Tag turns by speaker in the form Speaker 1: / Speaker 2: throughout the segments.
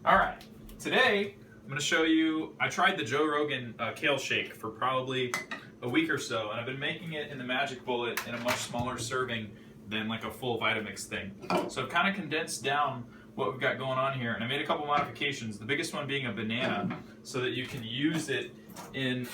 Speaker 1: All right, today I'm going to show you, I tried the Joe Rogan Kale Shake for probably a week or so, and I've been making it in the Magic Bullet in a much smaller serving than like a full Vitamix thing. So I've kind of condensed down what we've got going on here, and I made a couple modifications, the biggest one being a banana, so that you can use it in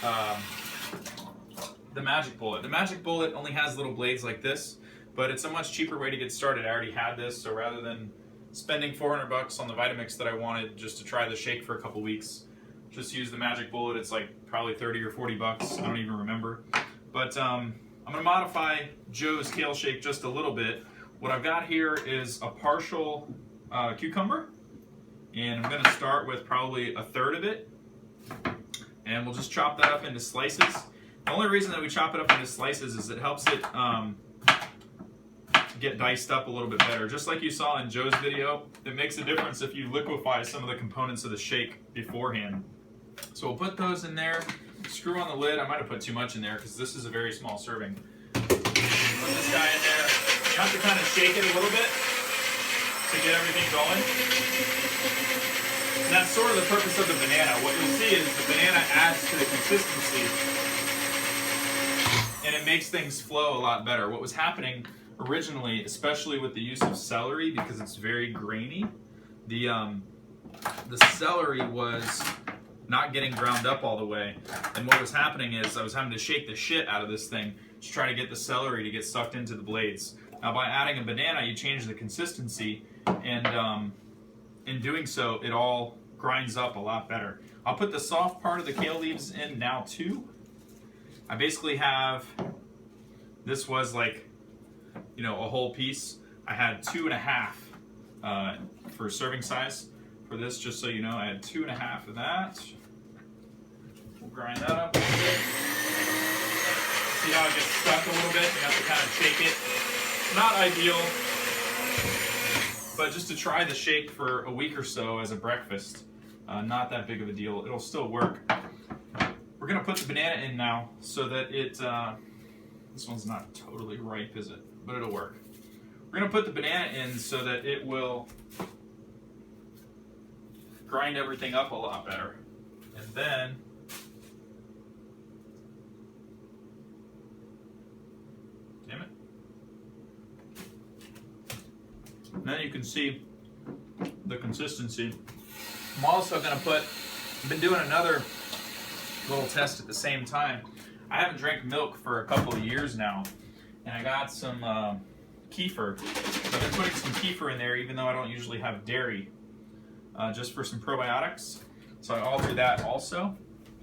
Speaker 1: the Magic Bullet. The Magic Bullet only has little blades like this, but it's a much cheaper way to get started. I already had this, so rather than spending $400 on the Vitamix that I wanted just to try the shake for a couple weeks, just use the Magic Bullet. It's like probably 30 or 40 bucks. I don't even remember. But I'm gonna modify Joe's Kale Shake just a little bit. What I've got here is a partial cucumber, and I'm gonna start with probably a third of it, and we'll just chop that up into slices. The only reason that we chop it up into slices is it helps it get diced up a little bit better. Just like you saw in Joe's video, it makes a difference if you liquefy some of the components of the shake beforehand. So we'll put those in there, screw on the lid. I might have put too much in there because this is a very small serving. Put this guy in there. You have to kind of shake it a little bit to get everything going. And that's sort of the purpose of the banana. What you'll see is the banana adds to the consistency and it makes things flow a lot better. What was happening originally, especially with the use of celery, because it's very grainy, the celery was not getting ground up all the way, and what was happening is I was having to shake the shit out of this thing to try to get the celery to get sucked into the blades. Now by adding a banana, you change the consistency, and in doing so, it all grinds up a lot better. I'll put the soft part of the kale leaves in now too. I basically have, this was like, you know, a whole piece. I had 2.5 for serving size for this, just so you know. I had 2.5 of that. We'll grind that up a little bit. See how it gets stuck a little bit? You have to kind of shake it. Not ideal, but just to try the shake for a week or so as a breakfast, not that big of a deal. It'll still work. We're gonna put the banana in now so that it, this one's not totally ripe, is it? But it'll work. We're gonna put the banana in so that it will grind everything up a lot better. And then damn it. Now you can see the consistency. I'm also gonna put, I've been doing another little test at the same time. I haven't drank milk for a couple of years now, and I got some kefir. So I've been putting some kefir in there, even though I don't usually have dairy, just for some probiotics. So I alter that also.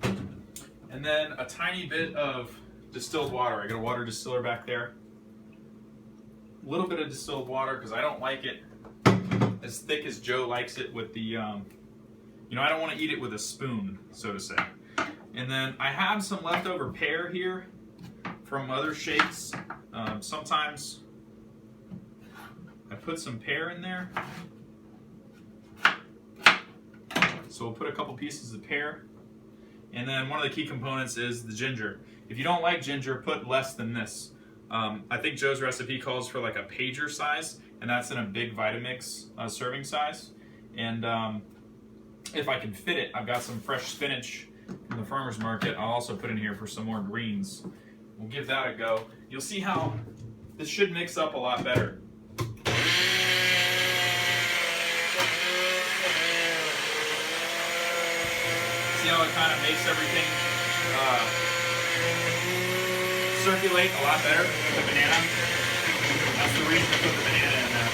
Speaker 1: And then a tiny bit of distilled water. I got a water distiller back there. A little bit of distilled water because I don't like it as thick as Joe likes it with the, you know, I don't want to eat it with a spoon, so to say. And then I have some leftover pear here from other shakes. Sometimes I put some pear in there. So we'll put a couple pieces of pear. And then one of the key components is the ginger. If you don't like ginger, put less than this. I think Joe's recipe calls for like a pager size, and that's in a big Vitamix serving size. And if I can fit it, I've got some fresh spinach from the farmer's market. I'll also put in here for some more greens. We'll give that a go. You'll see how this should mix up a lot better. See how it kind of makes everything circulate a lot better with the banana? That's the reason I put the banana in there.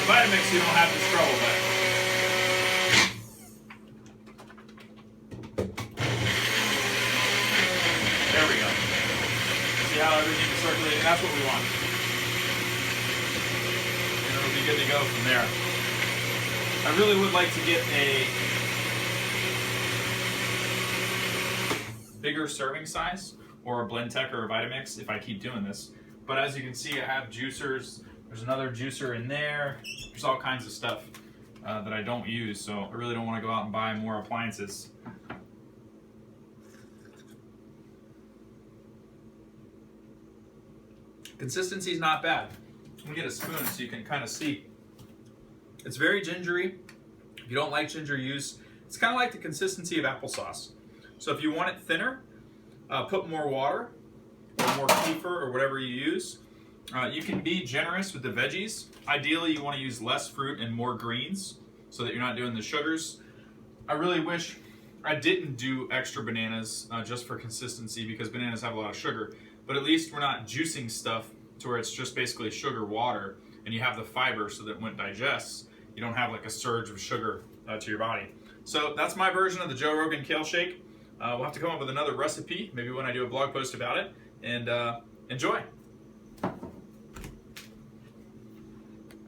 Speaker 1: Vitamix, you don't have this trouble, but there we go. See how everything is circulating? That's what we want. And it'll be good to go from there. I really would like to get a bigger serving size, or a Blendtec or a Vitamix if I keep doing this. But as you can see, I have juicers. There's another juicer in there. There's all kinds of stuff that I don't use, so I really don't want to go out and buy more appliances. Consistency is not bad. Let me get a spoon so you can kind of see. It's very gingery. If you don't like ginger, it's kind of like the consistency of applesauce. So if you want it thinner, put more water or more kefir or whatever you use. You can be generous with the veggies. Ideally, you want to use less fruit and more greens so that you're not doing the sugars. I really wish I didn't do extra bananas just for consistency, because bananas have a lot of sugar. But at least we're not juicing stuff to where it's just basically sugar water, and you have the fiber so that when it digests, you don't have like a surge of sugar to your body. So that's my version of the Joe Rogan Kale Shake. We'll have to come up with another recipe, maybe when I do a blog post about it, and enjoy.